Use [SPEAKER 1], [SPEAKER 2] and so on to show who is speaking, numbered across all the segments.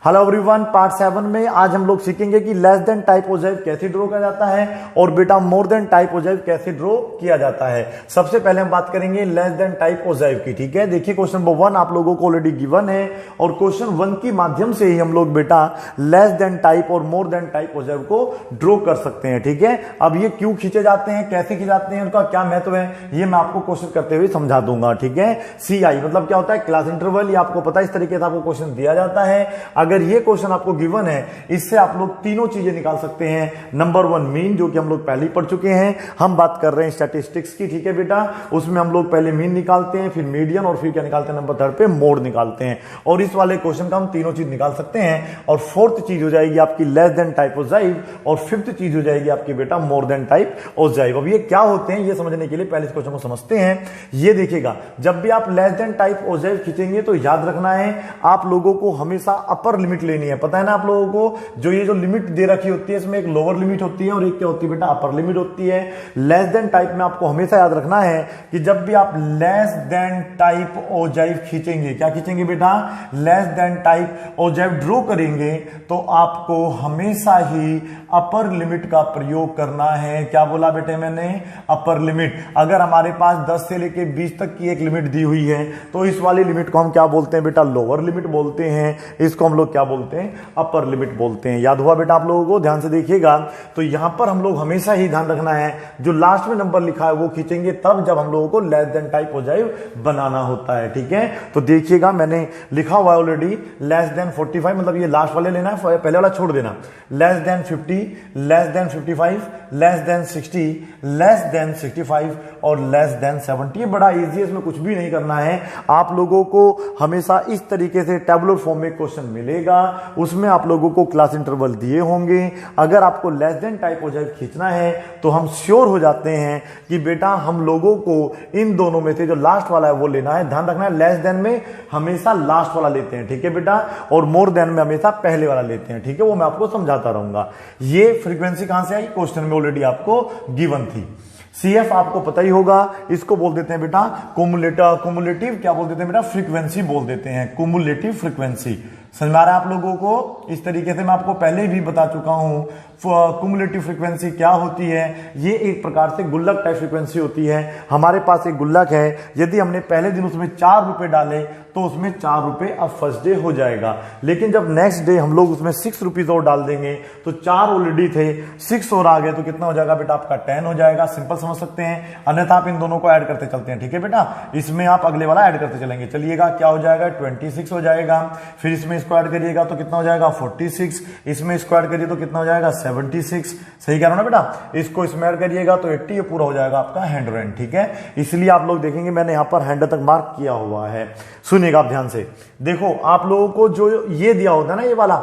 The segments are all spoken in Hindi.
[SPEAKER 1] हेलो एवरीवन, पार्ट 7 में आज हम लोग सीखेंगे कि लेस देन टाइप ऑब्जेक्ट कैसे ड्रॉ किया जाता है और बेटा मोर देन टाइप ऑब्जेक्ट कैसे ड्रॉ किया जाता है। सबसे पहले हम बात करेंगे लेस देन टाइप ऑब्जेक्ट की। ठीक है, देखिए क्वेश्चन नंबर 1 आप लोगों को ऑलरेडी गिवन है और क्वेश्चन 1 के माध्यम से ही हम लोग बेटा लेस देन टाइप और मोर देन टाइप ऑब्जेक्ट को ड्रॉ कर सकते हैं। ठीक है, अब ये क्यों खींचे जाते हैं, कैसे खींचे जाते हैं, उनका क्या महत्व है, ये मैं आपको क्वेश्चन करते हुए समझा दूंगा। ठीक है, CI मतलब क्या होता है, क्लास इंटरवल, ये आपको पता है, इस तरीके से आपको क्वेश्चन दिया जाता है। अगर ये क्वेश्चन आपको गिवन है, इससे आप लोग तीनों चीजें निकाल सकते हैं। नंबर 1 मीन, जो कि हम लोग पहले ही पढ़ चुके हैं। हम बात कर रहे हैं स्टैटिस्टिक्स की। ठीक है बेटा, उसमें हम लोग पहले मीन निकालते हैं, फिर मीडियन और फिर क्या निकालते हैं, नंबर 3 पे मोड निकालते हैं। और इस वाले क्वेश्चन का हम तीनों चीज निकाल सकते हैं। और फोर्थ चीज हो जाएगी आपकी लेस देन टाइप ऑब्जेक्ट और फिफ्थ चीज हो जाएगी आपकी बेटा मोर देन टाइप ऑब्जेक्ट। अब ये क्या होते हैं ये समझने के लिए पहले इस क्वेश्चन को समझते हैं। ये देखिएगा, जब भी आप लेस देन टाइप ऑब्जेक्ट खींचेंगे तो याद रखना है आप लोगों को हमेशा अपर लिमिट लेनी है। पता है ना आप लोगों को, जो ये जो लिमिट दे रखी होती है इसमें एक लोअर लिमिट होती है और एक क्या होती है बेटा, अपर लिमिट होती है। लेस देन टाइप में आपको हमेशा याद रखना है कि जब भी आप लेस देन टाइप ऑब्जेक्ट खींचेंगे, क्या खींचेंगे बेटा, less than type object draw करेंगे तो आपको हमेशा ही अपर लिमिट का प्रयोग करना है। क्या बोला बेटे मैंने, अपर लिमिट। अगर हमारे पास 10 से लेके 20 तक की एक लिमिट दी हुई है तो इस वाली लिमिट को हम क्या बोलते हैं बेटा, लोअर लिमिट बोलते हैं। इसको हम लोग क्या बोलते हैं, अपर लिमिट बोलते हैं। याद हुआ बेटा आप लोगों को, ध्यान से देखिएगा। तो यहां पर हम लोग हमेशा ही ध्यान रखना है जो लास्ट में नंबर लिखा है वो खींचेंगे तब जब हम लोगों को लेस देन टाइप ऑब्जेक्ट बनाना होता है। ठीक है, तो देखिएगा मैंने लिखा हुआ है ऑलरेडी लेस देन 45, मतलब ये लास्ट वाले लेना है, पहले वाला छोड़ देना। Less than 50, less than 55, less than 60, less than 65 और लेस देन 70। बड़ा इजी है, इसमें कुछ भी नहीं करना है। आप लोगों को हमेशा इस तरीके से टेबुलर फॉर्म में क्वेश्चन मिलेगा, उसमें आप लोगों को क्लास इंटरवल दिए होंगे। अगर आपको लेस देन टाइप ऑब्जेक्ट खींचना है तो हम श्योर हो जाते हैं कि बेटा हम लोगों को इन दोनों में से जो लास्ट वाला है वो लेना है। ध्यान रखना है लेस देन में हमेशा लास्ट वाला लेते हैं, ठीक है बेटा, और मोर देन में हमेशा पहले वाला लेते हैं। ठीक है, वो मैं आपको समझाता रहूंगा। ये फ्रीक्वेंसी कहां से आई, क्वेश्चन में ऑलरेडी आपको गिवन थी। CF आपको पता ही होगा, इसको बोल देते हैं बेटा कुमुलेटिव क्या बोल देते हैं बेटा, फ्रीक्वेंसी बोल देते हैं, कुमुलेटिव फ्रीक्वेंसी। समझ आ रहा है आप लोगों को, इस तरीके से मैं आपको पहले भी बता चुका हूं कुमुलेटिव फ्रीक्वेंसी क्या होती है। ये एक प्रकार से गुल्लक टाइप फ्रीक्वेंसी होती है। हमारे पास एक गुल्लक है, यदि हमने पहले दिन उसमें 4 रुपए डाले तो उसमें 4 रुपए अब फर्स्ट डे हो जाएगा। लेकिन जब नेक्स्ट डे हम लोग उसमें 6 रुपीज और डाल देंगे तो 4 ऑलरेडी थे, 6 और आ गए तो कितना हो जाएगा बेटा, आपका 10 हो जाएगा। सिंपल समझ सकते हैं, अन्यथा आप इन दोनों को ऐड करते चलते हैं। ठीक है बेटा, इसमें आप अगले वाला ऐड करते चलेंगे। चलिएगा, क्या हो जाएगा, 26 हो जाएगा। फिर इसमें इसको ऐड करिएगा तो कितना हो जाएगा, 46। इसमें इसको ऐड करिए तो कितना हो जाएगा, 76। सही कह रहा हूं ना बेटा, इसको इसमें ऐड करिएगा तो 80, ये पूरा हो जाएगा आपका 100। ठीक है, इसलिए आप लोग देखेंगे मैंने यहां पर 100 तक मार्क किया हुआ है। सुनिएगा आप ध्यान से, देखो आप लोगों को जो ये दिया होता है ना ये वाला,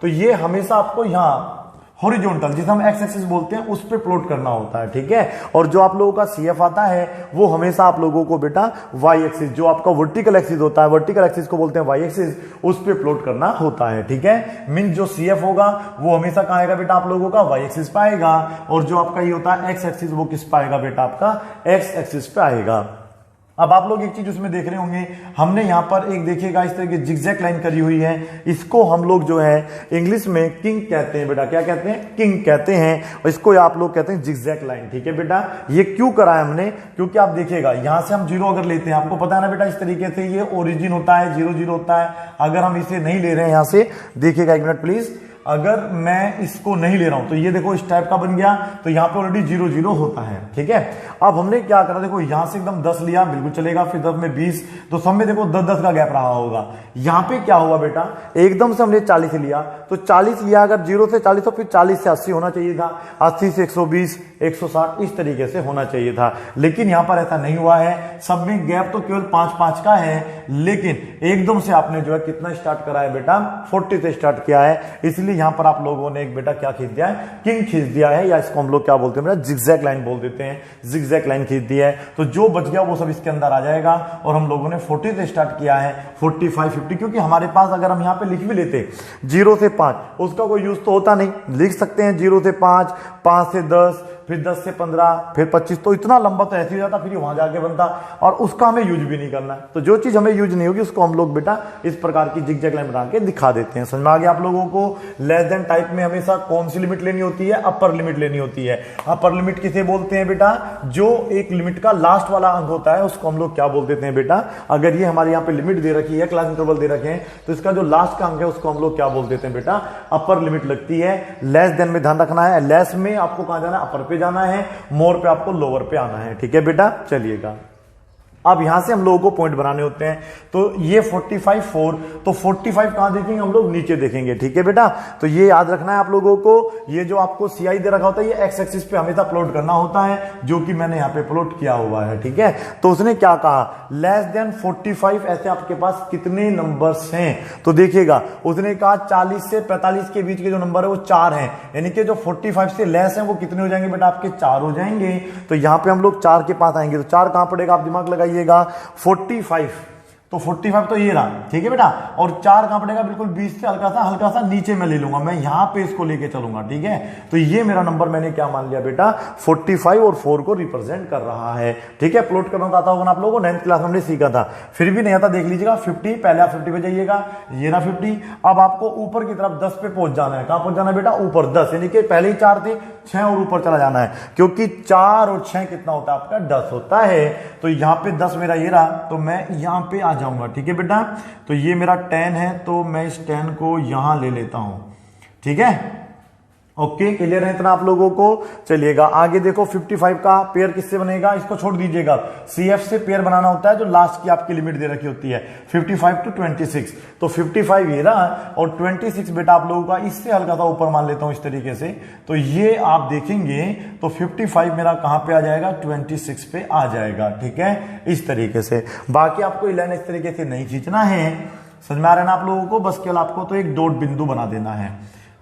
[SPEAKER 1] तो ये हमेशा आपको यहां हॉरिजॉन्टल, जिसे हम एक्स एक्सिस बोलते हैं, उस पे प्लॉट करना होता है। ठीक है, और जो आप लोगों का CF आता है वो हमेशा आप लोगों को बेटा वाई एक्सिस, जो आपका वर्टिकल एक्सिस होता है, वर्टिकल एक्सिस को बोलते हैं वाई एक्सिस, उस पे प्लॉट करना होता है। ठीक है, मीन जो CF होगा वो हमेशा कहां आएगा बेटा, आप लोगों का वाई एक्सिस पे आएगा, और जो आपका ये होता है एक्स एक्सिस वो किस पे आएगा बेटा, आपका एक्स एक्सिस पे आएगा। अब आप लोग एक चीज उसमें देख रहे होंगे, हमने यहां पर एक देखिएगा इस तरह की जिगजैग लाइन करी हुई है। इसको हम लोग जो है इंग्लिश में किंग कहते हैं बेटा, क्या कहते हैं, किंग कहते हैं। और इसको आप लोग कहते हैं जिगजैग लाइन। ठीक है बेटा, ये क्यों करा है हमने, क्योंकि आप देखिएगा यहां से हम 0 अगर लेते हैं, आपको पता है ना बेटा, इस तरीके से ये ओरिजिन होता है, 0 0 होता है। अगर हम इसे नहीं ले रहे हैं यहां से, देखिएगा 1 मिनट प्लीज, अगर मैं इसको नहीं ले रहा हूं तो ये देखो इस टाइप का बन गया, तो यहां पे ऑलरेडी 0 0 होता है। ठीक है, अब हमने क्या करा, देखो यहां से एकदम 10 लिया, बिल्कुल चलेगा, फिर 10 में 20, तो सब में देखो 10 10 का गैप रहा होगा। यहां पे क्या हुआ बेटा, एकदम से हमने 40 लिया, तो 40 लिया, अगर 0 से 40 तो फिर 40 से 80 होना चाहिए था, 80 से 120, 160 इस तरीके से होना चाहिए था। लेकिन यहां पर ऐसा नहीं हुआ है, सब में गैप तो केवल 5-5 का है, लेकिन एकदम से आपने जो है कितना स्टार्ट करा है बेटा, 40 से स्टार्ट किया है। इसलिए यहां पर आप लोगों ने एक बेटा क्या खींच दिया है, किंग खींच दिया है, या इसको हम लोग क्या बोलते हैं बेटा, जिगजैग लाइन बोल देते हैं, जिगजैग लाइन खींच दी है। तो जो बच गया वो सब इसके अंदर आ जाएगा। और हम लोगों ने 40 से स्टार्ट किया है, 45, 50, क्योंकि हमारे पास अगर हम यहां पे लिख भी लेते 0 से 5, उसका कोई यूज तो होता नहीं, लिख सकते हैं 0 से 5, 5 से 10, फिर 10 से 15, फिर 25, तो इतना लंबा तो ऐसे ही जाता, फिर वहां जाके बनता, और उसका हमें यूज भी नहीं करना है। तो जो चीज हमें यूज नहीं होगी उसको हम लोग बेटा इस प्रकार की जिगजैग लाइन बना के दिखा देते हैं। समझ में आ गया आप लोगों को? लेस देन टाइप में हमेशा कौन सी लिमिट लेनी होती है? अपर लिमिट लेनी होती है। अपर लिमिट किसे बोलते हैं बेटा? जो एक लिमिट का लास्ट वाला अंक होता है उसको हम लोग क्या बोल देते हैं बेटा? अगर ये हमारे यहाँ पे लिमिट दे रखी है, क्लास इंटरवल दे रखे हैं, तो इसका जो लास्ट का अंक है उसको हम लोग क्या बोल देते हैं बेटा? अपर लिमिट लगती है। लेस देन में ध्यान रखना है, लेस में आपको कहां जाना है? अपर पे जाना है, मोर पे आपको लोअर पे आना है। ठीक है बेटा, चलिएगा। अब यहां से हम लोगों को पॉइंट बनाने होते हैं। तो ये 45 4, तो 45 कहां देखेंगे हम लोग? नीचे देखेंगे। ठीक है बेटा, तो ये याद रखना है आप लोगों को। ये जो आपको CI दे रखा होता है, ये एक्स एक्सिस पे हमेशा प्लॉट करना होता है, जो कि मैंने यहां पे प्लॉट किया हुआ है। ठीक है, तो उसने क्या कहा? लेस देन 45 ऐसे आपके पास कितने नंबर्स हैं? तो देखिएगा, उसने कहा 40 से 45 के बीच के जो नंबर है वो 4 हैं, यानी कि जो 45 से लेस है वो कितने हो जाएंगे बेटा? आपके 4 हो जाएंगे। तो यहां पे हम लोग 4 के पास आएंगे, तो 4 कहां पड़ेगा? आप दिमाग लगाइए। 45, तो 45 तो ये रहा। ठीक है बेटा, और 4 कहां पड़ेगा? बिल्कुल 20 से हल्का सा नीचे में ले लूंगा, मैं यहां पे इसको लेके चलूंगा। ठीक है, तो ये मेरा नंबर मैंने क्या मान लिया बेटा? 45 और 4 को रिप्रेजेंट कर रहा है। ठीक है, प्लॉट करना आता होगा ना आप लोगों को, 9th क्लास में हमने सीखा था। फिर भी नहीं आता, देख लीजिएगा। 50, पहले आप 50 पे जाइएगा, ये रहा 50। अब आपको ऊपर की तरफ 10 पे पहुंच जाना है। कहां पहुंच जाना है बेटा? ऊपर 10, यानी कि पहले ही 4 थे, 6 और ऊपर चला जाना है, क्योंकि 4 और 6 कितना होता है आपका? 10 होता है। तो यहां पे 10 मेरा ये रहा, तो मैं यहां पे आ जाऊंगा। ठीक है बेटा, तो ये मेरा 10 है, तो मैं इस 10 को यहां ले लेता हूं। ठीक है, ओके, क्लियर है इतना आप लोगों को? चलिएगा आगे देखो। 55 का पेयर किससे बनेगा? इसको छोड़ दीजिएगा, CF से पेयर बनाना होता है, जो लास्ट की आपकी लिमिट दे रखी होती है 55 to 26। तो 55 ये रहा, और 26 बेटा आप लोगों का इससे हल्का सा ऊपर मान लेता हूं इस तरीके से। तो ये आप देखेंगे तो 55 मेरा कहां पे आ जाएगा? 26 पे आ जाएगा। ठीक है, इस तरीके से। बाकी आपको लाइन इस तरीके से नहीं खींचना है। समझ में आ रहा है ना आप लोगों को? बस केवल आपको तो एक डॉट बिंदु बना देना है।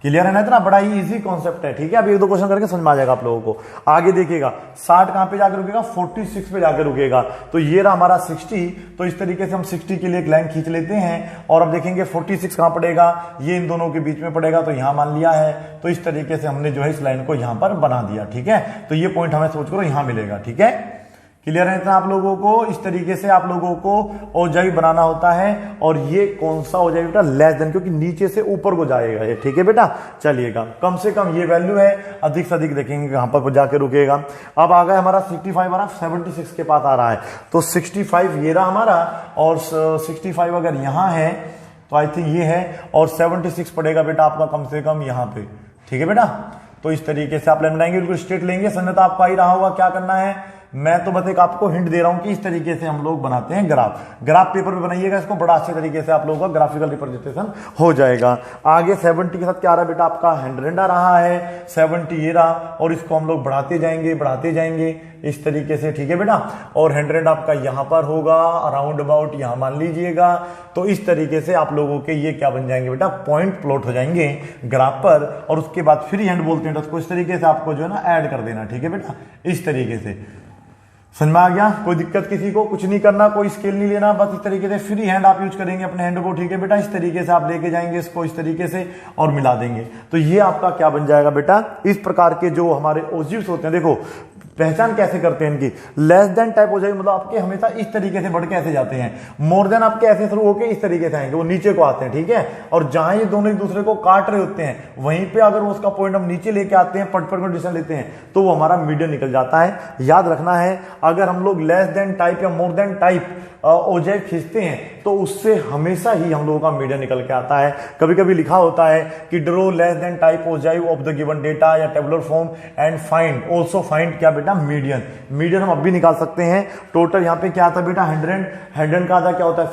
[SPEAKER 1] क्लियर है ना? इतना बड़ा ही इजी कॉन्सेप्ट है। ठीक है, अब 1-2 क्वेश्चन करके समझ में आ जाएगा आप लोगों को। आगे देखिएगा, 60 कहां पे जाकर रुकेगा? 46 पे जाकर रुकेगा। तो ये रहा हमारा 60, तो इस तरीके से हम 60 के लिए एक लाइन खींच लेते हैं, और अब देखेंगे 46 कहां पड़ेगा? ये इन दोनों के बीच में पड़ेगा, तो यहां मान लिया है। तो इस तरीके से हमने जो है इस लाइन को यहां पर बना दिया। ठीक है, तो ये पॉइंट हमें सोच करो यहां मिलेगा। ठीक है, क्लियर है इतना आप लोगों को? इस तरीके से आप लोगों को औजाई बनाना होता है। और ये कौन सा औजाई बेटा? लेस देन, क्योंकि नीचे से ऊपर को जाएगा ये। ठीक है बेटा, चलिएगा। कम से कम ये वैल्यू है, अधिक से अधिक देखेंगे कहां पर जाके रुकेगा। अब आ गया हमारा 65 आ रहा, 76 के पास आ रहा है। तो 65 ये रहा हमारा, और 65 अगर यहां है तो आई थिंक ये है, और 76 पड़ेगा बेटा आपका कम से कम यहां पे। ठीक है बेटा, तो इस तरीके से आप लाइन बनाएंगे, बिल्कुल स्ट्रेट लेंगे। समझ तो आपको आ ही रहा होगा क्या करना है। मैं तो बस एक आपको हिंट दे रहा हूं कि इस तरीके से हम लोग बनाते हैं ग्राफ। ग्राफ पेपर पे बनाइएगा इसको, बड़ा अच्छे तरीके से आप लोगों का ग्राफिकल रिप्रेजेंटेशन हो जाएगा। आगे 70 के साथ क्या आ रहा है बेटा? आपका 100 आ रहा है, 70 ये रहा, और इसको हम लोग बढ़ाते जाएंगे इस तरीके से। ठीक है बेटा, और 100 आपका यहां पर होगा, अराउंड अबाउट यहां मान लीजिएगा। तो इस तरीके से आप लोगों के ये क्या बन जाएंगे बेटा? पॉइंट प्लॉट हो जाएंगे ग्राफ पर, और उसके बाद फ्री हैंड बोलते हैं उसको। इस तरीके से आपको जो है ना ऐड कर देना। ठीक है बेटा, इस तरीके से। समझ में आ गया? कोई दिक्कत किसी को? कुछ नहीं करना, कोई स्केल नहीं लेना, बस इस तरीके से फ्री हैंड आप यूज करेंगे अपने हैंड को। ठीक है बेटा, इस तरीके से आप लेके जाएंगे इसको इस तरीके से और मिला देंगे। तो ये आपका क्या बन जाएगा बेटा? इस प्रकार के जो हमारे ओजिव्स होते हैं, देखो पहचान कैसे करते हैं इनकी। लेस देन टाइप हो जाएगी, मतलब आपके हमेशा इस तरीके से बढ़ के ऐसे जाते हैं। मोर देन आपके ऐसे शुरू होके इस तरीके से आएंगे, वो नीचे को आते हैं। ठीक है, और जहां ये दोनों एक दूसरे को काट रहे होते हैं, वहीं पे अगर उसका पॉइंट हम नीचे लेके आते हैं, पट को डिस्टेंस लेते हैं, तो वो हमारा मीडियन निकल जाता है। याद रखना है, अगर हम लोग लेस देन टाइप या मोर देन टाइप ओजेव खींचते हैं, तो उससे हमेशा ही हम लोगों का मीडियन निकल के आता है। कभी कभी लिखा होता है कि draw less than type ogive of the given data या tabular form and find also find क्या बेटा? मीडियन। मीडियन हम अब भी निकाल सकते हैं। टोटल यहाँ पे क्या आता है बेटा? 100 का आता क्या होता है?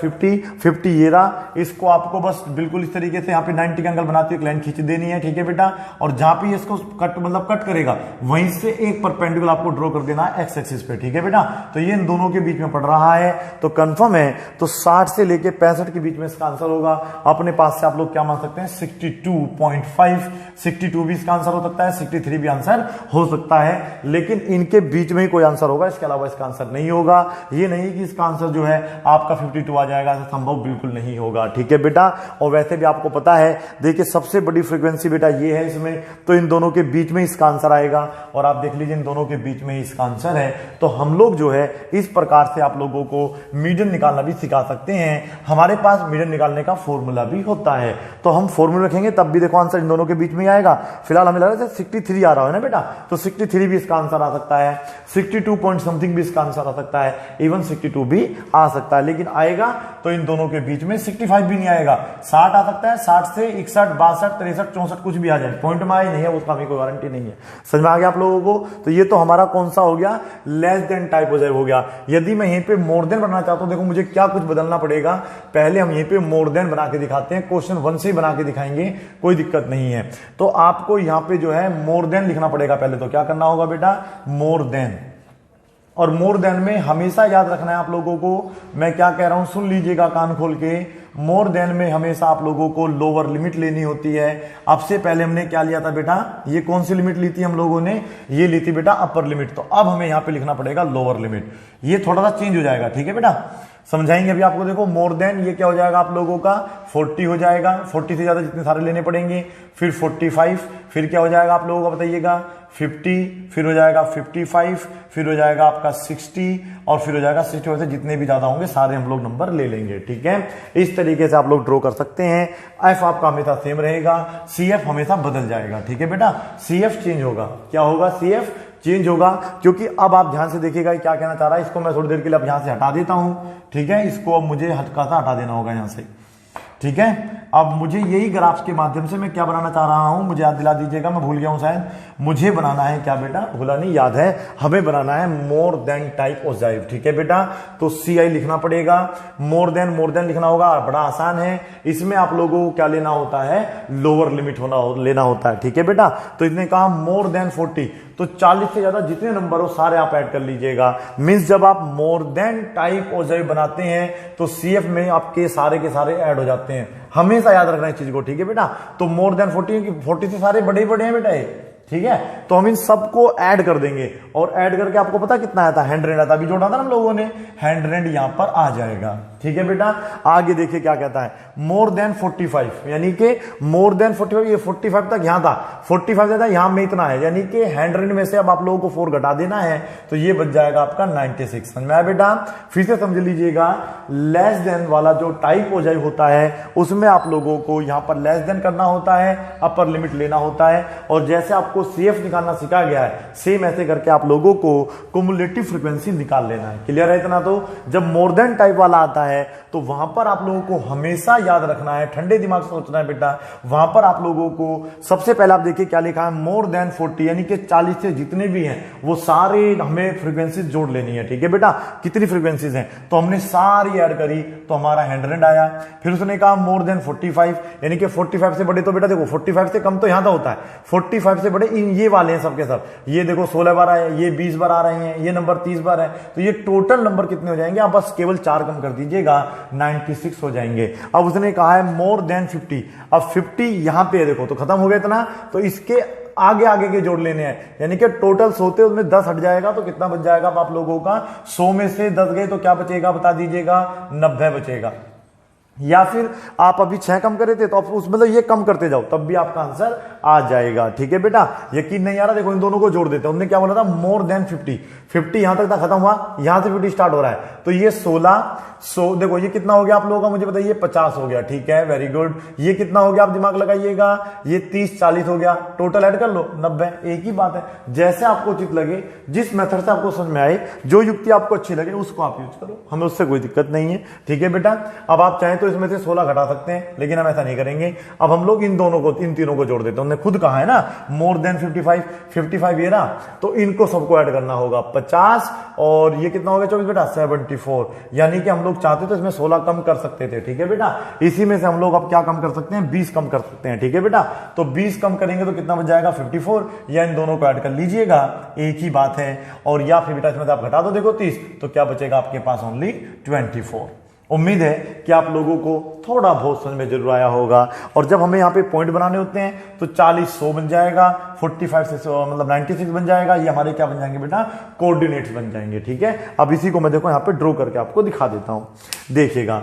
[SPEAKER 1] 50 ये रहा। इसको आपको बस बिल्कुल इस तरीके से यहाँ पे 90 का एंगल बनाते हुए लाइन खींच देनी है। ठीक है बेटा, और जहां पे इसको कट करेगा, वहीं से एक परपेंडिकुलर आपको ड्रॉ कर देना है एक्स एक्सिस पे। ठीक है बेटा, तो ये इन दोनों के बीच में पड़ रहा है, तो कंफर्म है। तो 60 से लेके 65 के बीच में इसका आंसर होगा। अपने पास से आप लोग क्या मान सकते हैं? 62.5। 62 भी इसका आंसर हो सकता है, 63 भी आंसर हो सकता है, लेकिन इनके बीच में ही कोई आंसर होगा, इसके अलावा इसका आंसर नहीं होगा। ये नहीं कि इसका आंसर जो है आपका 52 आ जाएगा, ऐसा संभव बिल्कुल नहीं होगा, ठीक है बेटा। और वैसे भी आपको पता है, देखिए सबसे बड़ी फ्रीक्वेंसी बेटा ये है इसमें, तो इन दोनों के बीच में इसका आंसर आएगा। और आप देख लीजिए इन दोनों के बीच में इसका आंसर है। तो हम लोग जो है इस प्रकार से आप लोगों को मीडियन निकालना भी सिखा सकते हैं। हमारे पास मीडियन निकालने का फॉर्मूला भी होता है, तो हम फॉर्मूला रखेंगे तब भी देखो आंसर इन दोनों के बीच में आएगा। फिलहाल हमें लग रहा है 63 आ रहा है ना बेटा, तो 63 भी इसका आंसर आ सकता है, 62 पॉइंट समथिंग भी इसका आंसर आ सकता है, इवन 62 भी आ सकता है। लेकिन आएगा तो इन दोनों के बीच में 65 भी नहीं आएगा, 60 आ सकता है, 60 से 61, 62, 63, 64 कुछ भी आ जाए, पॉइंट में आए नहीं है उसका भी कोई गारंटी नहीं है। समझ में आ गया आप लोगों को? तो ये तो हमारा कौन सा हो गया, लेस देन टाइप हो गया। यदि मैं यहीं पे मोर देन बनाना चाहता हूं, देखो मुझे क्या कुछ बदलना पड़ेगा, पहले हम यहीं पे मोर देन बना के दिखाते हैं, क्वेश्चन 1 से बना के दिखाएंगे, कोई दिक्कत नहीं है। तो आपको यहां पे जो है मोर देन लिखना पड़ेगा। पहले तो क्या करना होगा बेटा, मोर देन। और मोर देन में हमेशा याद रखना है आप लोगों को, मैं क्या कह रहा हूं सुन लीजिएगा कान खोल के। मोर देन में हमेशा आप लोगों को लोअर लिमिट लेनी होती है। अब से पहले हमने क्या लिया था बेटा, ये कौन सी लिमिट ली थी हम लोगों ने, ये ली थी बेटा अपर लिमिट। तो अब हमें यहां पे लिखना पड़ेगा लोअर लिमिट। ये थोड़ा सा चेंज हो जाएगा, ठीक है बेटा, समझाएंगे अभी आपको। देखो मोर देन ये क्या हो जाएगा आप लोगों का 40 हो जाएगा, 40 से ज्यादा जितने सारे लेने पड़ेंगे, फिर 45, फिर क्या हो जाएगा आप लोगों का बताइएगा 50, फिर हो जाएगा 55, फिर हो जाएगा आपका 60, और फिर हो जाएगा 60 से जितने भी ज्यादा होंगे सारे हम लोग नंबर ले लेंगे, ठीक है। इस तरीके से आप लोग ड्रॉ कर सकते हैं। एफ आपका हमेशा सेम रहेगा, सी एफ हमेशा बदल जाएगा, ठीक है बेटा, सी एफ चेंज होगा। क्या होगा, सी एफ चेंज होगा, क्योंकि अब आप ध्यान से देखिएगा क्या कहना चाह रहा है। इसको मैं थोड़ी देर के लिए अब यहां से हटा देता हूं, ठीक है, इसको अब मुझे हल्का सा हटा देना होगा यहां से, ठीक है। अब मुझे यही ग्राफ के माध्यम से मैं क्या बनाना चाह रहा हूं, मुझे याद दिला दीजिएगा, मैं भूल गया हूं शायद। मुझे बनाना है क्या बेटा, भूला नहीं, याद है, हमें बनाना है मोर देन टाइप ऑब्जेक्टिव, ठीक है बेटा। तो सी आई लिखना पड़ेगा, मोर देन लिखना होगा, बड़ा आसान है। इसमें आप लोगों को क्या लेना होता है, लोअर लिमिट लेना होता है, ठीक है बेटा। तो इसने कहा मोर देन 40, तो 40 से ज्यादा जितने नंबर हो सारे आप ऐड कर लीजिएगा। मींस जब आप मोर देन टाइप ऑब्जेक्टिव बनाते हैं तो सीएफ में आपके सारे के सारे ऐड हो जाते हैं, हमेशा याद रखना इस चीज को, ठीक है बेटा। तो मोर देन 40 से सारे बड़े ही बड़े हैं बेटा ये, ठीक है। तो हम इन सबको ऐड कर देंगे, और ऐड करके आपको पता कितना आया था, 100 आता, अभी जोड़ा था ना हम लोगों ने, 100 यहां पर आ जाएगा, ठीक है बेटा। आगे देखिए क्या कहता है, मोर देन 45, यानी कि मोर देन 45, ये 45 तक यहां था, 45 था, यहां में इतना है, यानी कि 100 में से अब आप लोगों को 4 घटा देना है, तो ये बच जाएगा आपका 96। समझ में आया बेटा? फिर से समझ लीजिएगा, लेस देन वाला जो टाइप ऑब्जेक्टिव होता है उसमें आप लोगों को यहां पर लेस देन करना होता है, अपर लिमिट लेना होता है, और जैसे आपको सीएफ निकालना सिखा गया है, सेम ऐसे करके आप लोगों को कुमुलेटिव फ्रीक्वेंसी निकाल लेना है। क्लियर है इतना? तो जब मोर देन टाइप वाला आता है तो वहां पर आप लोगों को हमेशा याद रखना है, ठंडे दिमाग से सोचना है बेटा। वहां पर आप लोगों को सबसे पहले आप देखिए क्या लिखा है, मोर देन 40, यानी कि 40 से जितने भी हैं वो सारे हमें फ्रीक्वेंसीज जोड़ लेनी है, ठीक है बेटा। कितनी फ्रीक्वेंसीज हैं, तो हमने सारी ऐड करी तो हमारा 100 आया। फिर उसने कहा मोर देन 45, यानी कि 45 से बड़े, तो बेटा देखो 45 से कम तो यहां तो होता है, 45 से बड़े इन ये वाले हैं सबके सब, ये देखो 16 बार आए, ये 20 बार आ रहे हैं, ये नंबर 30 बार है, तो ये टोटल नंबर कितने हो जाएंगे, आप बस केवल 4 कम कर दीजिएगा, 96 हो जाएंगे। अब उसने कहा है मोर देन 50, अब 50 यहां पे है देखो, तो खत्म हो गया इतना, तो इसके आगे आगे के जोड़ लेने हैं, यानी कि टोटल 100 थे उसमें 10 हट जाएगा, तो कितना बच जाएगा आप लोगों का, 100 में से 10 गए तो क्या बचेगा बता दीजिएगा, 90 बचेगा। या फिर आप अभी 6 कम करे थे तो आप उस मतलब ये कम करते जाओ, तब भी आपका आंसर आ जाएगा, ठीक है बेटा। यकीन नहीं आ रहा, देखो इन दोनों को जोड़ देते हैं। उन्होंने क्या बोला था, मोर देन 50 यहां तक था, खत्म हुआ, यहां से 50 स्टार्ट हो रहा है, तो ये 16, देखो ये कितना हो गया आप लोगों का, मुझे बताइए, 50 हो गया, ठीक है, वेरी गुड। ये कितना हो गया, आप दिमाग लगाइएगा, ये 30, 40 हो गया, टोटल ऐड कर लो 90। एक ही बात है, जैसे आपको उचित लगे, जिस मेथड से आपको समझ में आए, जो युक्ति आपको अच्छी लगे उसको आप यूज करो, हमें उससे कोई दिक्कत नहीं है, ठीक है बेटा। अब आप चाहें तो इसमें से 16 घटा सकते हैं, लेकिन हम ऐसा नहीं करेंगे। अब हम लोग इन तीनों को जोड़ देते हैं। उन्होंने खुद कहा है ना, मोर देन 55 ये रहा, तो इनको सबको ऐड करना होगा 50, और ये कितना हो गया 24 बेटा, 74, यानी कि हम लोग चाहते तो इसमें 16 कम कर सकते थे, ठीक है बेटा। इसी में से हम लोग अब क्या कम कर सकते हैं, 20 कम कर सकते हैं, ठीक है बेटा। तो 20 कम करेंगे तो कितना बच जाएगा, 54, या इन दोनों को ऐड कर लीजिएगा, एक ही बात है। और या फिर बेटा इसमें से आप घटा दो, देखो 30, तो क्या बचेगा आपके पास, ओनली 24। उम्मीद है कि आप लोगों को थोड़ा बहुत समझ में जरूर आया होगा। और जब हमें यहाँ पे पॉइंट बनाने होते हैं तो 40 100 बन जाएगा, 45 से 100 मतलब 96 बन जाएगा। ये हमारे क्या बन जाएंगे बेटा, कोऑर्डिनेट्स बन जाएंगे। ठीक है, अब इसी को मैं देखो यहाँ पे ड्रॉ करके आपको दिखा देता हूं। देखिएगा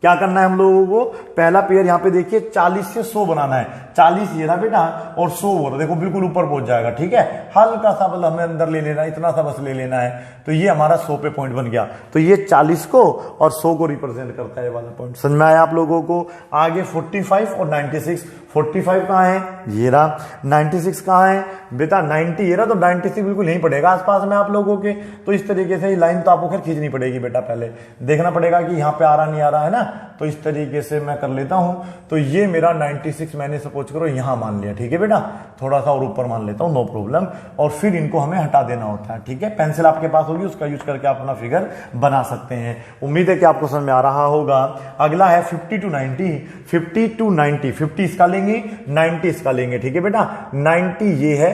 [SPEAKER 1] क्या करना है हम लोगों को, पहला पेयर यहाँ पे देखिए 40 से 100 बनाना है। 40 ये रहा बेटा और 100 वो रहा, देखो बिल्कुल ऊपर पहुंच जाएगा। ठीक है, हल्का सा मतलब हमें अंदर ले लेना है, इतना सा बस ले लेना है। तो ये हमारा 100 पे पॉइंट बन गया। तो ये 40 को और 100 को रिप्रेजेंट करता है वाला पॉइंट। समझ में आया आप लोगों को। आगे 45 और 96, 45 कहाँ है, ये रहा। 96 कहाँ है बेटा, 90 ये रहा। तो 96 बिल्कुल यहीं पड़ेगा आसपास में आप लोगों के। तो इस तरीके से लाइन तो आपको खैर खींचनी पड़ेगी बेटा, पहले देखना पड़ेगा कि यहाँ पे आ रहा नहीं आ रहा है ना। तो इस तरीके से मैं कर लेता हूं। तो ये मेरा 96 मैंने सपोज करो यहां मान लिया। ठीक है बेटा, थोड़ा सा और ऊपर मान लेता हूं, नो प्रॉब्लम। और फिर इनको हमें हटा देना होता है। ठीक है, पेंसिल आपके पास होगी, उसका यूज करके आप अपना फिगर बना सकते हैं। उम्मीद है कि आपको समझ में आ रहा होगा। अगला है 50 to 90। 50 to 90, 50 इसका लेंगे, 90 इसका लेंगे। ठीक है बेटा, 90 ये है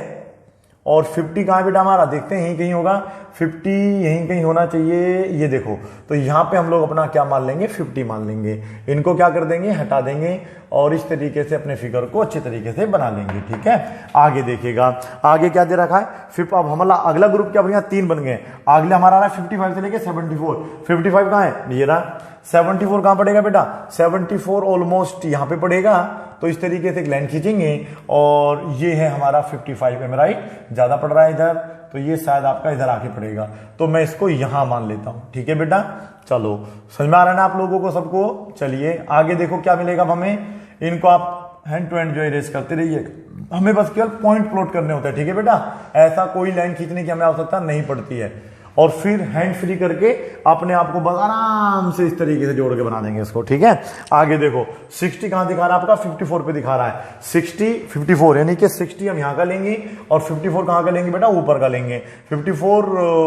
[SPEAKER 1] और 50 कहां है बेटा हमारा, देखते हैं यहीं कहीं होगा। 50 यहीं कहीं होना चाहिए, ये देखो। तो यहां पे हम लोग अपना क्या मान लेंगे, 50 मान लेंगे। इनको क्या कर देंगे, हटा देंगे और इस तरीके से अपने फिगर को अच्छे तरीके से बना लेंगे। ठीक है, आगे देखिएगा, आगे क्या दे रखा है। फिर अब हमारा अगला ग्रुप क्या बन गया, 3 बन गए। अगले हमारा आ रहा है 55 से लेके 74। 55 कहां है, ये रहा। 74 कहां पड़ेगा बेटा, 74 ऑलमोस्ट यहां पे पड़ेगा। तो इस तरीके से एक लाइन खींचेंगे और ये है हमारा 55 है, राइट। ज्यादा पड़ रहा है इधर, तो ये शायद आपका इधर आके पड़ेगा। तो मैं इसको यहां मान लेता हूं। ठीक है बेटा, चलो समझ में आ रहा है ना आप लोगों को सबको। चलिए आगे देखो क्या मिलेगा हमें। इनको आप हैंड टू हैंड जो इरेज करते रहिए, हमें बस केवल पॉइंट प्लॉट करने होते हैं। ठीक है बेटा, ऐसा कोई लाइन खींचने की हमें आवश्यकता नहीं पड़ती है। और फिर हैंड फ्री करके अपने आप को बस आराम से इस तरीके से जोड़ के बना देंगे इसको। ठीक है, आगे देखो 60 कहां दिखा रहा है आपका, 54 पे दिखा रहा है। 60 54 यानी कि 60 हम यहां का लेंगे और 54 कहां का लेंगे बेटा, ऊपर का लेंगे। 54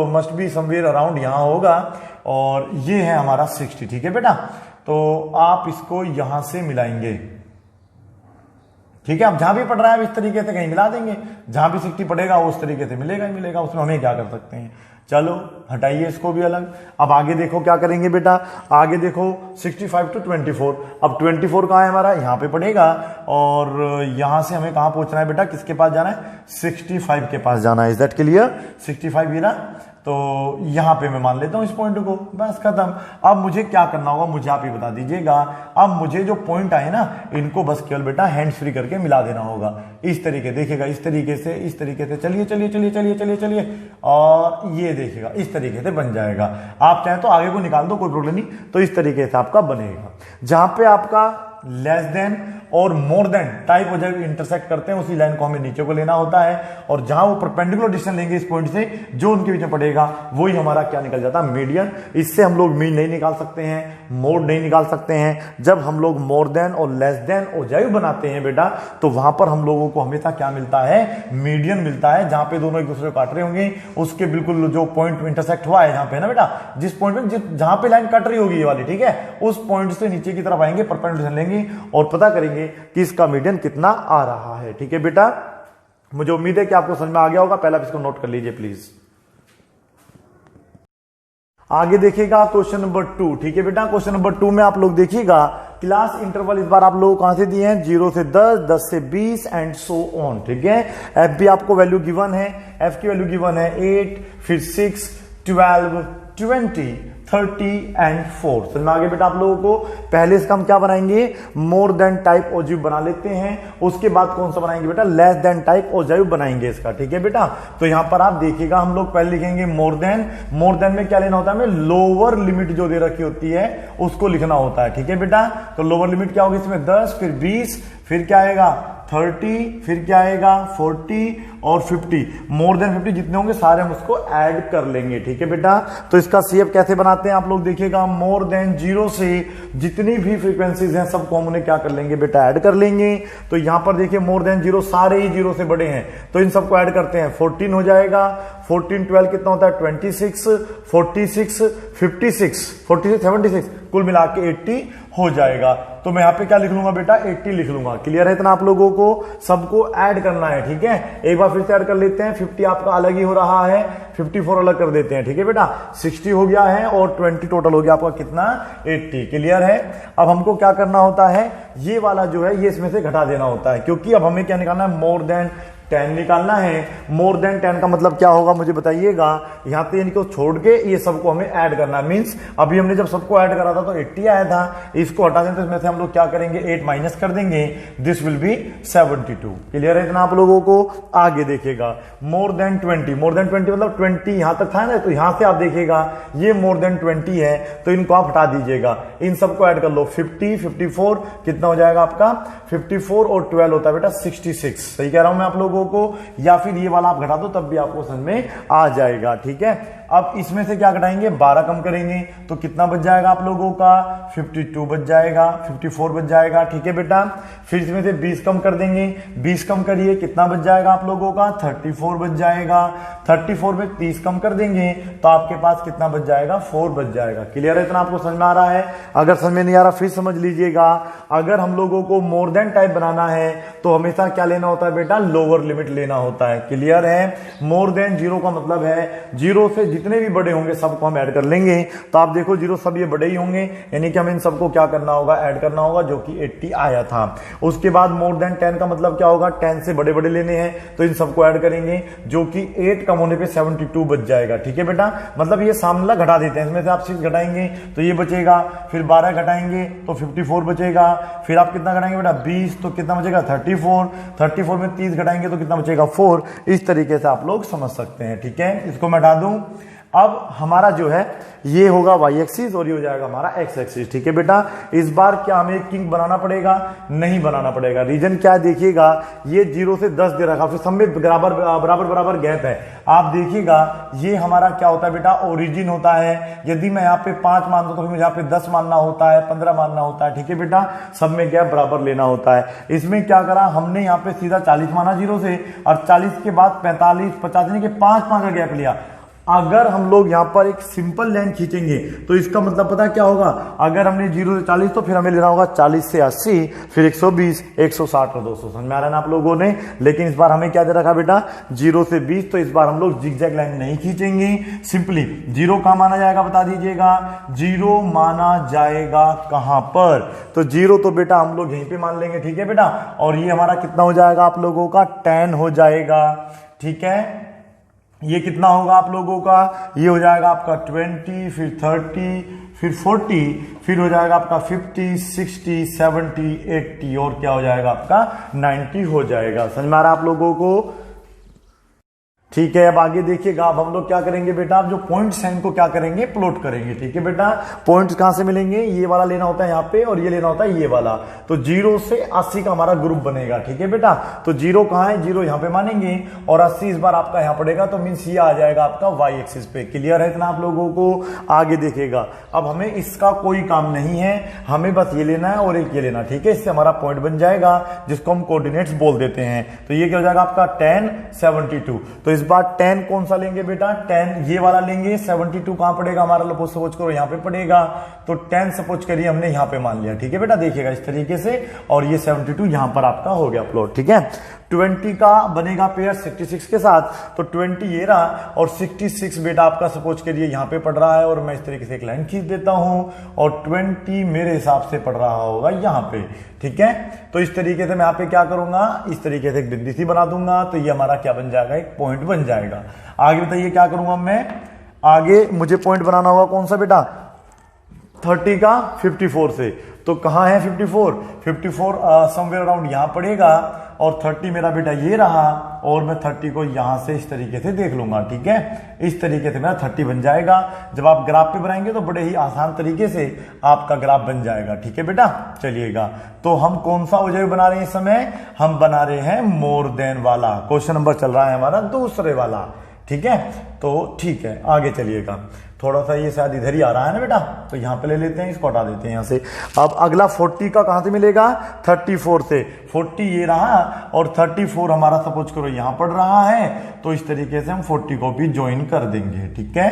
[SPEAKER 1] मस्ट बी समवेयर अराउंड यहां होगा और ये है हमारा 60। ठीक है बेटा, तो आप इसको यहां से मिलाएंगे। ठीक है, अब जहां भी पड़ रहा है इस तरीके से कहीं मिला देंगे, जहां भी 60 पड़ेगा उस तरीके से मिलेगा ही मिलेगा, उसमें हमें क्या कर सकते हैं। चलो हटाइए इसको भी अलग। अब आगे देखो क्या करेंगे बेटा, आगे देखो 65 to 24। अब 24 कहां है हमारा, यहां पे पड़ेगा और यहां से हमें कहां पहुंचना है बेटा, किसके पास जाना है, 65 के पास जाना है। इज दैट क्लियर, 65 ये ना। तो यहां पे मैं मान लेता हूं इस पॉइंट को, बस खत्म। अब मुझे क्या करना होगा, मुझे आप ही बता दीजिएगा। अब मुझे जो पॉइंट आए ना, इनको बस केवल बेटा हैंड्स फ्री करके मिला देना होगा। इस तरीके देखिएगा, इस तरीके से, इस तरीके से। चलिए चलिए चलिए चलिए चलिए चलिए, और ये देखिएगा इस तरीके से बन जाएगा। आप चाहें तो आगे को निकाल दो, कोई प्रॉब्लम नहीं। तो इस तरीके से आपका बनेगा। जहां पे आपका लेस देन और मोर देन टाइप हो जाएगा, इंटरसेक्ट करते हैं, उसी लाइन को हमें नीचे को लेना होता है। और जहां वो परपेंडिकुलर डिस्टेंस लेंगे इस पॉइंट से, जो उनके बीच में पड़ेगा वही हमारा क्या निकल जाता है, मीडियन। इससे हम लोग मीन नहीं निकाल सकते हैं, मोड नहीं निकाल सकते हैं। जब हम लोग मोर देन और लेस देन ओजाइव बनाते हैं बेटा, तो वहां पर हम लोगों को हमेशा क्या मिलता है, मीडियन मिलता है। जहां पे दोनों एक दूसरे को काट रहे होंगे, उसके बिल्कुल जो पॉइंट इंटरसेक्ट हुआ है, जहां पे ना बेटा, जिस पॉइंट पे जहां पे लाइन कट रही होगी ये वाली, ठीक है, उस पॉइंट से नीचे की तरफ आएंगे, परपेंडिकुलर लेंगे और पता करेंगे कि इसका मीडियन कितना आ रहा है। ठीक है बेटा, मुझे उम्मीद है कि आपको समझ में आ गया होगा। पहला इसको नोट कर लीजिए प्लीज। आगे देखिएगा क्वेश्चन नंबर 2। ठीक है बेटा, क्वेश्चन नंबर 2 में आप लोग देखिएगा क्लास इंटरवल इस बार आप लोग कहां से दिए हैं, 0 से 10, 10 से 20 एंड सो ऑन। ठीक है, एफ भी आपको वैल्यू गिवन है, एफ की वैल्यू गिवन है 8, फिर 6, 12, 20, 30 एंड 4। समझ में आगे बेटा आप लोगों को। पहले इसका हम क्या बनाएंगे, मोर देन टाइप ओजिव बना लेते हैं। उसके बाद कौन सा बनाएंगे बेटा, लेस देन टाइप ओजिव बनाएंगे इसका। ठीक है बेटा, तो यहां पर आप देखिएगा हम लोग पहले लिखेंगे मोर देन। मोर देन में क्या लेना होता है हमें, लोअर लिमिट जो दे रखी होती है उसको लिखना होता है। ठीक है बेटा, तो लोअर लिमिट क्या होगी इसमें, 10, फिर 20, फिर क्या आएगा 30, फिर क्या आएगा 40 और 50। मोर देन 50 जितने होंगे सारे हम उसको ऐड कर लेंगे। ठीक है बेटा, तो इसका सीएफ कैसे बनाते हैं आप लोग देखिएगा, मोर देन 0 से जितनी भी फ्रीक्वेंसीज हैं सबको हम उन्हें क्या कर लेंगे बेटा, ऐड कर लेंगे। तो यहां पर देखिए मोर देन 0 सारे ही 0 से बड़े हैं, तो इन सबको ऐड करते हैं, 14 हो जाएगा। 14 12 कितना होता है 26, 46, 56, 46, 76, कुल मिला के 80 हो जाएगा। तो मैं यहां पे क्या लिख लूंगा बेटा, 80 लिख लूंगा। क्लियर है इतना आप लोगों को, सबको ऐड करना है। ठीक है, एक बार फिर से ऐड कर लेते हैं। 50 आपका अलग ही हो रहा है, 54 अलग कर देते हैं, ठीक है बेटा। 60 हो गया है और 20 टोटल हो गया आपका कितना, 80। क्लियर है। अब हमको क्या करना होता है, ये वाला जो है ये इसमें से घटा देना होता है, क्योंकि अब हमें क्या निकालना है, मोर देन 10 निकालना है। मोर देन 10 का मतलब क्या होगा मुझे बताइएगा। यहाँ पे इनको छोड़ के ये सबको हमें ऐड करना है। मींस अभी हमने जब सबको ऐड करा था तो 80 आया था, इसको हटा दें तो इसमें से हम लोग क्या करेंगे, 8 माइनस कर देंगे, दिस विल बी 72। क्लियर है इतना आप लोगों को। आगे देखिएगा, मोर देन 20, मोर देन 20 मतलब 20 यहां तक था ना, तो यहां से आप देखिएगा ये मोर देन 20 है, तो इनको आप हटा दीजिएगा, इन सबको ऐड कर लो। 50, 54 कितना हो जाएगा आपका, 54 और 12 होता है बेटा 66। सही कह रहा हूं मैं आप लोगों को, या फिर ये वाला आप घटा दो तब भी आपको समझ में आ जाएगा, ठीक है। अब इसमें से क्या घटाएंगे, 12 कम करेंगे तो कितना बच जाएगा आप लोगों का, 52 बच जाएगा, 54 बच जाएगा, ठीक है बेटा। फिर इसमें से 20 कम कर देंगे, 20 कम करिए, कितना बच जाएगा आप लोगों का, 34 बच जाएगा। 34 में 30 कम कर देंगे तो आपके पास कितना बच जाएगा, 4 बच जाएगा। क्लियर है इतना आपको समझ में आ रहा है। अगर समझ में नहीं आ रहा फिर समझ लीजिएगा। अगर हम लोगों को मोर देन टाइप बनाना है तो हमेशा क्या लेना होता है बेटा, लोअर लिमिट लेना होता है। क्लियर है। मोर देन 0 का मतलब है 0 से जितने भी बड़े होंगे सबको हम ऐड कर लेंगे। तो आप देखो 0 सब ये बड़े ही होंगे, यानी कि हम इन सबको क्या करना होगा, ऐड करना होगा, जो कि 80 आया था। उसके बाद मोर देन 10 का मतलब क्या होगा, 10 से बड़े बड़े लेने हैं तो इन सबको ऐड करेंगे, जो कि 8 कम होने पे 72 बच जाएगा, ठीक है बेटा। मतलब ये सामने घटा देते हैं, इसमें से आप 6 घटाएंगे तो ये बचेगा, फिर 12 घटाएंगे तो 54 बचेगा, फिर आप कितना घटाएंगे बेटा 20 तो कितना बचेगा 34, 34 में 30 घटाएंगे तो कितना बचेगा 4। इस तरीके से आप लोग समझ सकते हैं, ठीक है। इसको मैं हटा दूं। अब हमारा जो है ये होगा वाई एक्सिस और ये हो जाएगा हमारा एक्स एक्सिस, ठीक है बेटा। इस बार क्या हमें किंग बनाना पड़ेगा, नहीं बनाना पड़ेगा। रीजन क्या है देखिएगा, ये 0 से 10 दे रखा, फिर सब में बराबर बराबर बराबर गैप है। आप देखिएगा ये हमारा क्या होता है बेटा, ओरिजिन होता है। यदि मैं यहाँ पे 5 मान दूं तो मुझे यहाँ पे 10 मानना होता है, 15 मानना होता है, ठीक है बेटा। सब में गैप बराबर लेना होता है। इसमें क्या करा हमने, यहाँ पे सीधा 40 माना 0 से, और 40 के बाद 45, 50 यानी कि 5 का गैप लिया। अगर हम लोग यहां पर एक सिंपल लाइन खींचेंगे तो इसका मतलब पता क्या होगा, अगर हमने 0 से 40 तो फिर हमें लेना होगा 40 से 80, फिर 120, 160 और 200। समझ में आ रहा है ना आप लोगों ने। लेकिन इस बार हमें क्या दे रखा बेटा, 0 से 20, तो इस बार हम लोग जिगजैग लाइन नहीं खींचेंगे। सिंपली 0 कहां माना जाएगा बता दीजिएगा, 0 माना जाएगा कहां पर, तो 0 तो बेटा हम लोग यहीं पे मान लेंगे, ठीक है बेटा। और ये हमारा कितना हो जाएगा आप लोगों का, 10 हो जाएगा, ठीक है। ये कितना होगा आप लोगों का, ये हो जाएगा आपका 20, फिर 30, फिर 40, फिर हो जाएगा आपका 50, 60, 70, 80 और क्या हो जाएगा आपका 90 हो जाएगा। समझ में आ रहा है आप लोगों को, ठीक है। अब आगे देखिएगा, अब हम लोग क्या करेंगे बेटा, अब जो पॉइंट्स हैं इनको क्या करेंगे, प्लॉट करेंगे, ठीक है बेटा। पॉइंट्स कहां से मिलेंगे, ये वाला लेना होता है यहाँ पे और ये लेना होता है ये वाला। तो 0 से 80 का हमारा ग्रुप बनेगा, ठीक है बेटा। तो 0 कहां है, 0 यहाँ पे मानेंगे और 80 इस बार आपका यहाँ पड़ेगा, तो मीन्स ये आ जाएगा आपका वाई एक्सिस पे। क्लियर है इतना आप लोगों को। आगे देखिएगा, अब हमें इसका कोई काम नहीं है, हमें बस ये लेना है और एक ये लेना, ठीक है। इससे हमारा पॉइंट बन जाएगा जिसको हम कोऑर्डिनेट्स बोल देते हैं। तो ये क्या हो जाएगा आपका 10, 72। तो इस बार 10 कौन सा लेंगे बेटा, 10 ये वाला लेंगे। 72 कहां पड़ेगा हमारा, सपोज करो यहाँ पे पड़ेगा, तो 10 सपोज करिए हमने यहाँ पे मान लिया, ठीक है बेटा। देखिएगा इस तरीके से, और ये 72 यहां पर आपका हो गया प्लॉट, ठीक है। 20 का बनेगा पेयर 66 के साथ, तो 20 ये रहा और 66 बेटा आपका सपोज करिए यहाँ पे पड़ रहा है, और मैं इस तरीके से एक लाइन खींच देता हूं और 20 मेरे हिसाब से पड़ रहा होगा यहाँ पे, ठीक है। तो इस तरीके से मैं यहाँ पे क्या करूंगा, इस तरीके से एक बिंदी सी बना दूंगा, तो ये हमारा क्या बन जाएगा, एक पॉइंट बन जाएगा। आगे बताइए क्या करूंगा मैं, आगे मुझे पॉइंट बनाना होगा कौन सा बेटा, 30 का 54 से। तो कहां है 54, 54 समवेयर अराउंड यहां पड़ेगा, और 30 मेरा बेटा ये रहा, और मैं 30 को यहां से इस तरीके से देख लूंगा, ठीक है। इस तरीके से मेरा 30 बन जाएगा। जब आप ग्राफ पे बनाएंगे तो बड़े ही आसान तरीके से आपका ग्राफ बन जाएगा, ठीक है बेटा। चलिएगा, तो हम कौन सा ओजेव बना रहे हैं इस समय, हम बना रहे हैं मोर देन वाला। क्वेश्चन नंबर चल रहा है हमारा दूसरे वाला, ठीक है। तो ठीक है, आगे चलिएगा। थोड़ा सा ये शायद इधर ही आ रहा है ना बेटा, तो यहाँ पे ले लेते हैं, इसको हटा देते हैं यहाँ से। अब अगला 40 का कहां से मिलेगा, 34 से। 40 ये रहा और 34 हमारा सपोज करो यहाँ पड़ रहा है, तो इस तरीके से हम 40 को भी ज्वाइन कर देंगे, ठीक है।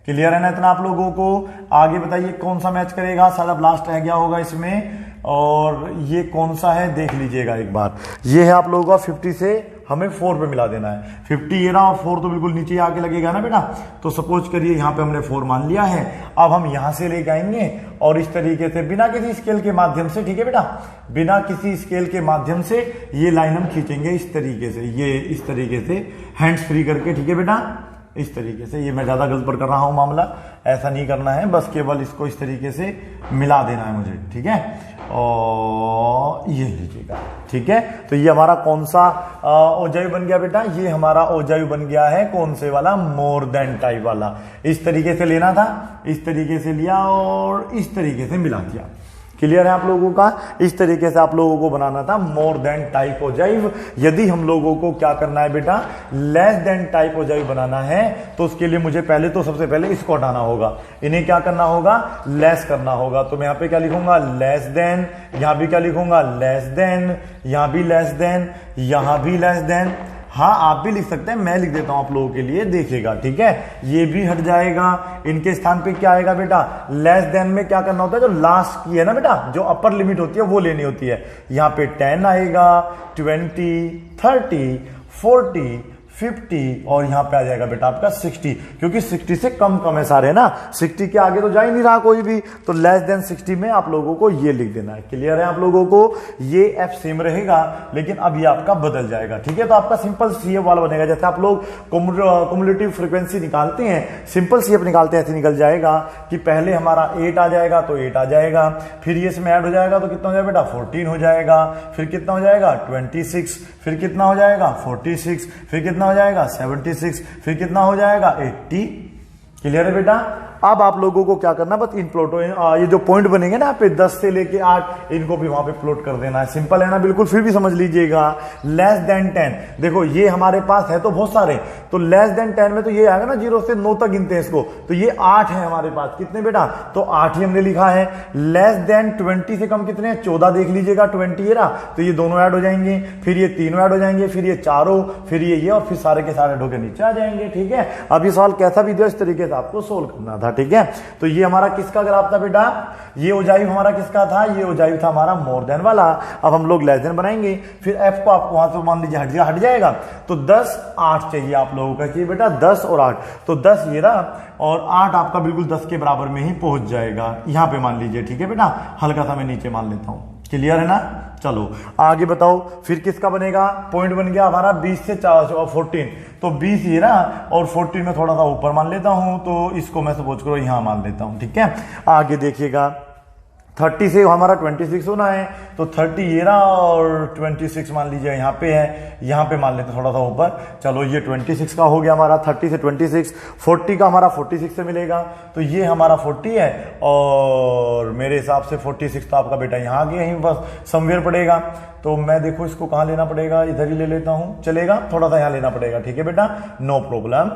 [SPEAKER 1] क्लियर है ना इतना आप लोगों को। आगे बताइए कौन सा मैच करेगा, शायद अब लास्ट रह गया होगा इसमें, और ये कौन सा है देख लीजिएगा एक बार। ये है आप लोगों का 50 से हमें 4 पे मिला देना है। 50 ये रहा और 4 तो बिल्कुल नीचे आके लगेगा ना बेटा। तो सपोज करिए यहाँ पे हमने 4 मान लिया है। अब हम यहाँ से लेके आएंगे और इस तरीके से बिना किसी स्केल के माध्यम से, ठीक है बेटा, बिना किसी स्केल के माध्यम से ये लाइन हम खींचेंगे इस तरीके से, ये इस तरीके से हैंड्स फ्री करके, ठीक है बेटा, इस तरीके से। ये मैं ज्यादा गलत पर कर रहा हूं मामला, ऐसा नहीं करना है, बस केवल इसको इस तरीके से मिला देना है मुझे, ठीक है। और ये लीजिएगा, ठीक है। तो ये हमारा कौन सा ओजायु बन गया बेटा? ये हमारा ओजायु बन गया है कौन से वाला? मोर देन टाइप वाला। इस तरीके से लेना था, इस तरीके से लिया और इस तरीके से मिला दिया। क्लियर है आप लोगों का? इस तरीके से आप लोगों को बनाना था मोर देन टाइप ओजाइव। यदि हम लोगों को क्या करना है बेटा? लेस देन टाइप ओजाइव बनाना है तो उसके लिए मुझे पहले तो सबसे पहले इसको हटाना होगा, इन्हें क्या करना होगा? लेस करना होगा। तो मैं यहां पे क्या लिखूंगा? Less than. यहां भी क्या लिखूंगा? Less than. यहां भी लेस देन, यहां भी लेस देन। हाँ, आप भी लिख सकते हैं, मैं लिख देता हूं आप लोगों के लिए, देखिएगा, ठीक है। ये भी हट जाएगा। इनके स्थान पे क्या आएगा बेटा? लेस देन में क्या करना होता है? जो लास्ट की है ना बेटा, जो अपर लिमिट होती है वो लेनी होती है। यहां पे 10 आएगा, 20, 30, 40, 50 और यहां पे आ जाएगा बेटा आपका 60, क्योंकि 60 से कम कम है सारे ना, 60 के आगे तो जा ही नहीं रहा कोई भी। तो लेस देन 60 में आप लोगों को ये लिख देना है। क्लियर है आप लोगों को? ये एफ सेम रहेगा लेकिन अब ये आपका बदल जाएगा, ठीक है। तो आपका सिंपल सीएफ वाला बनेगा। जैसे आप लोग कुमुलेटिव फ्रीक्वेंसी निकालते हैं, सिंपल सीएफ निकालते हैं, ऐसे निकल जाएगा कि पहले हमारा 8 आ जाएगा तो 8 आ जाएगा, फिर ये इसमें ऐड हो जाएगा तो कितना हो जाएगा बेटा? 14 हो जाएगा, फिर कितना हो जाएगा? 26, फिर कितना हो जाएगा? 46, फिर कितना हो जाएगा? 76, फिर कितना हो जाएगा? 80। क्लियर है बेटा? अब आप लोगों को क्या करना, बस इन प्लॉटों, ये जो पॉइंट बनेंगे ना पे 10 से लेके 8, इनको भी वहां पे प्लॉट कर देना है। सिंपल है ना बिल्कुल? फिर भी समझ लीजिएगा। लेस देन 10, देखो ये हमारे पास है तो बहुत सारे, तो लेस देन 10 में तो ये आएगा ना, 0 से 9 तक गिनते हैं इसको, तो ये 8 है हमारे पास। कितने बेटा? तो 8 ही हमने लिखा है। लेस देन 20 से कम कितने हैं? 14 देख लीजिएगा, 20 ये रहा, तो ये दोनों ऐड हो जाएंगे, फिर ये तीनों ऐड हो जाएंगे, फिर ये चारों, फिर ये और फिर सारे के सारे ढोके नीचे आ जाएंगे, ठीक है। अब ये सवाल कैसा भी दिया, इस तरीके से आपको सोल्व करना था, ठीक है। तो ये हमारा किसका ग्राफ था बेटा? ये ओजाइव हमारा किसका था? ये ओजाइव था हमारा मोर देन वाला। अब हम लोग लेस देन बनाएंगे, फिर एफ को आपको वहां से मान लीजिए हट जाएगा, तो 10, 8 चाहिए आप लोगों का, चाहिए बेटा 10 और 8, तो 10 ये रहा और 8 आपका बिल्कुल 10 के बराबर में ही पहुंच जाएगा। यहां पे मान लीजिए, ठीक है बेटा, हल्का सा मैं नीचे मान लेता हूं। क्लियर है ना? चलो आगे बताओ, फिर किसका बनेगा? पॉइंट बन गया हमारा 20 से 14, तो 20 ये रहा और 14 में थोड़ा सा ऊपर मान लेता हूं, तो इसको मैं सपोज करो यहां मान लेता हूं, ठीक है। आगे देखिएगा, 30 से हमारा 26 होना है, तो 30 ये रहा और 26 मान लीजिए यहाँ पे है, यहाँ पे मान लेते थोड़ा सा ऊपर। चलो ये 26 का हो गया हमारा, 30 से 26, 40 का हमारा 46 से मिलेगा, तो ये हमारा 40 है और मेरे हिसाब से 46 तो आपका बेटा यहाँ आगे यहीं बस समवेयर पड़ेगा। तो मैं देखो इसको कहाँ लेना पड़ेगा, इधर ही ले लेता हूँ, चलेगा? थोड़ा सा यहाँ लेना पड़ेगा, ठीक है बेटा, नो प्रॉब्लम।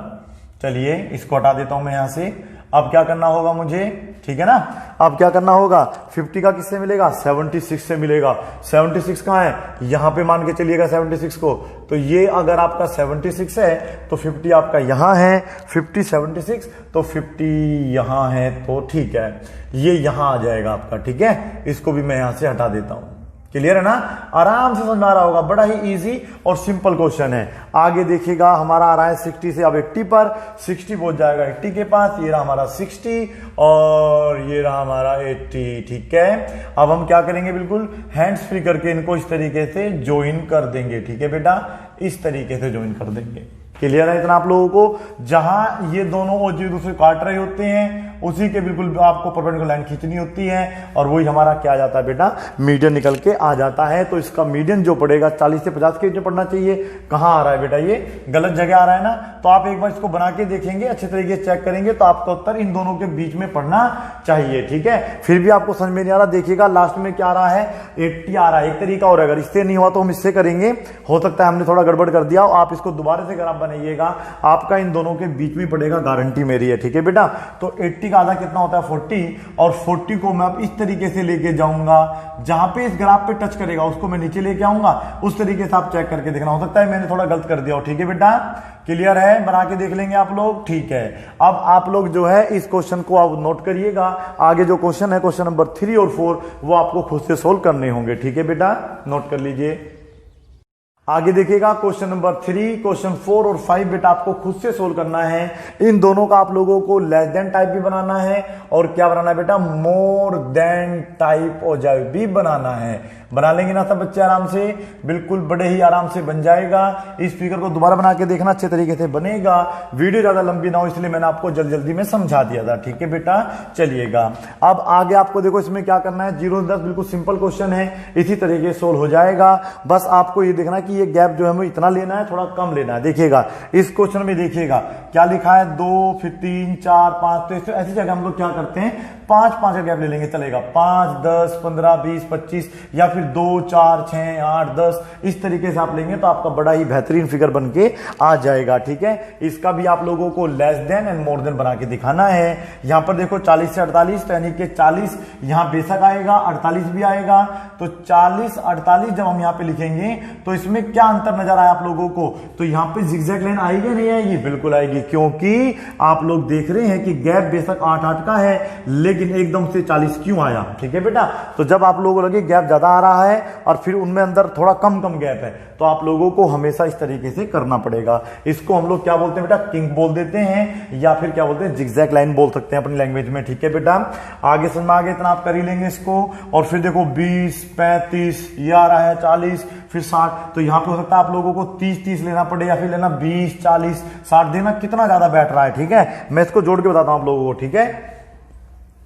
[SPEAKER 1] चलिए इसको हटा देता हूं मैं यहां से। अब क्या करना होगा मुझे, ठीक है ना? अब क्या करना होगा? 50 का किससे मिलेगा? 76 से मिलेगा। 76 कहां है? यहां पे मान के चलिएगा 76 को, तो ये अगर आपका 76 है तो 50 आपका यहां है, 50 76, तो 50 यहां है, तो ठीक है, ये यहां आ जाएगा आपका, ठीक है। इसको भी मैं यहां से हटा देता हूं। क्लियर है ना? आराम से समझ में आ रहा होगा, बड़ा ही इजी और सिंपल क्वेश्चन है। आगे देखिएगा, हमारा आ रहा है 60 से अब 80 पर, 60 पहुंच जाएगा 80 के पास, ये रहा हमारा 60 और ये रहा हमारा 80, ठीक है। अब हम क्या करेंगे, बिल्कुल हैंड्स फ्री करके इनको इस तरीके से ज्वाइन कर देंगे, ठीक है बेटा, इस तरीके से ज्वाइन कर देंगे। क्लियर है इतना आप लोगों को? जहां ये दोनों ओजी दूसरे काट रहे होते हैं उसी के बिल्कुल आपको परपेंडिकुलर लाइन खींचनी होती है और वही हमारा क्या आ जाता है बेटा, मीडियन निकल के आ जाता है। तो इसका मीडियन जो पड़ेगा 40 से 50 के बीच में पड़ना चाहिए। कहां आ रहा है बेटा? ये गलत जगह आ रहा है ना। तो आप एक बार इसको बना के देखेंगे, अच्छे तरीके से चेक करेंगे तो आपका उत्तर इन दोनों के बीच में पड़ना चाहिए, ठीक है। फिर भी आपको समझ में नहीं आ रहा, देखिएगा लास्ट में क्या आ रहा है, 80 आ रहा है। एक तरीका और, अगर इससे नहीं हुआ तो हम इससे करेंगे, हो सकता है हमने थोड़ा गड़बड़ कर दिया। आप इसको दोबारा से ग्राफ बनाइएगा, आपका इन दोनों के बीच में पड़ेगा, गारंटी मेरी है, ठीक है बेटा। तो 80 का आधा कितना होता है? 40, और 40 को मैं अब इस तरीके से लेके जाऊंगा, जहां पे इस ग्राफ पे टच करेगा उसको मैं नीचे लेके आऊंगा, उस तरीके से आप चेक करके देखना। हो सकता है मैंने थोड़ा गलत कर दिया हो, ठीक है बेटा। क्लियर है? बना के देख लेंगे आप लोग, ठीक है। अब आप लोग जो है इस क्वेश्चन को आप नोट करिएगा, आगे जो क्वेश्चन है क्वेश्चन नंबर 3 और 4 वो आपको खुद से सोल्व करने होंगे, ठीक है बेटा, नोट कर लीजिए। आगे देखिएगा क्वेश्चन नंबर 3, क्वेश्चन 4 और 5 बेटा आपको खुद से सोल्व करना है। इन दोनों का आप लोगों को लेस देन टाइप भी बनाना है और क्या बनाना है बेटा, मोर देन टाइप ऑब्जेक्ट भी बनाना है। बना लेंगे ना सब बच्चे आराम से, बिल्कुल बड़े ही आराम से बन जाएगा। इस फिगर को दोबारा बना के देखना, अच्छे तरीके से बनेगा। वीडियो ज्यादा लंबी ना हो इसलिए मैंने आपको जल्दी जल्दी में समझा दिया था, ठीक है बेटा। चलिएगा अब आगे आपको देखो इसमें क्या करना है, 0 से 10 बिल्कुल सिंपल क्वेश्चन है, इसी तरीके से सोल्व हो जाएगा। बस आपको ये देखना कि ये गैप जो है हमें इतना लेना है, थोड़ा कम लेना है। देखिएगा इस क्वेश्चन में देखिएगा क्या लिखा है, 2 फिर 3 4 5, तो ऐसी जगह हम लोग क्या करते हैं 5 का गैप ले लेंगे, चलेगा 5 10 15 20 25 या फिर 2 4 6 8 10 इस तरीके से आप लेंगे तो आपका बड़ा ही बेहतरीन फिगर बन के आ जाएगा, ठीक है। इसका भी आप लोगों को less than and more than बना के दिखाना है। यहां पर देखो 40 से 48, तो यानी कि 40 यहां बेशक आएगा, 48 भी आएगा, तो 40 48 जब हम यहां पे लिखेंगे तो इसमें क्या अंतर नजर आया आप लोगों को, तो यहां पे जिगजैग लाइन आएगी नहीं आएगी, बिल्कुल आएगी, क्योंकि आप लोग देख रहे हैं कि गैप बेशक 8 8 का है लेकिन एकदम से 40 क्यों आया, ठीक है बेटा। तो जब आप लोगों को लगे गैप ज्यादा आ रहा है और फिर उनमें अंदर थोड़ा कम कम गैप है, तो आप लोगों को हमेशा इस तरीके से करना पड़ेगा। इसको हम लोग क्या बोलते हैं बेटा, किंक बोल देते हैं या फिर क्या बोलते हैं, जिगजैग लाइन बोल सकते हैं अपनी लैंग्वेज में, ठीक है बेटा। आगे समझ में आगे इतना आप कर ही लेंगे इसको। और फिर देखो 20 35 ये आ रहा है 40 फिर 60, तो यहां पे हो सकता है आप लोगों को 30 30 लेना पड़े या फिर लेना 20 40 60 देना, कितना ज्यादा बैठ रहा है, ठीक है। मैं इसको जोड़ के बताता हूं आप लोगों को, ठीक है।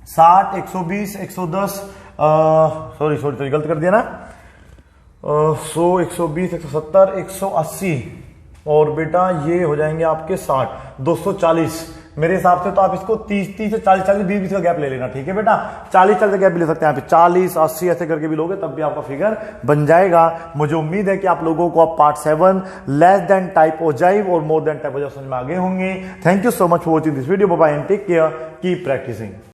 [SPEAKER 1] 60 120 110 सॉरी गलत कर दिया ना, 100 120 170 180 और बेटा ये हो जाएंगे आपके 60 240। मेरे हिसाब से तो आप इसको 30 30 से 40 40 20 का गैप ले लेना, ठीक है बेटा। 40 40 का गैप भी ले सकते हैं, यहाँ पे 40 80 ऐसे करके भी लोगे तब भी आपका फिगर बन जाएगा। मुझे उम्मीद है कि आप लोगों को अब part 7 less than type object और मोर देन टाइप ऑब्जेक्ट समझ में आगे होंगे। Thank you so much for watching this video, bye bye and take care, keep practising.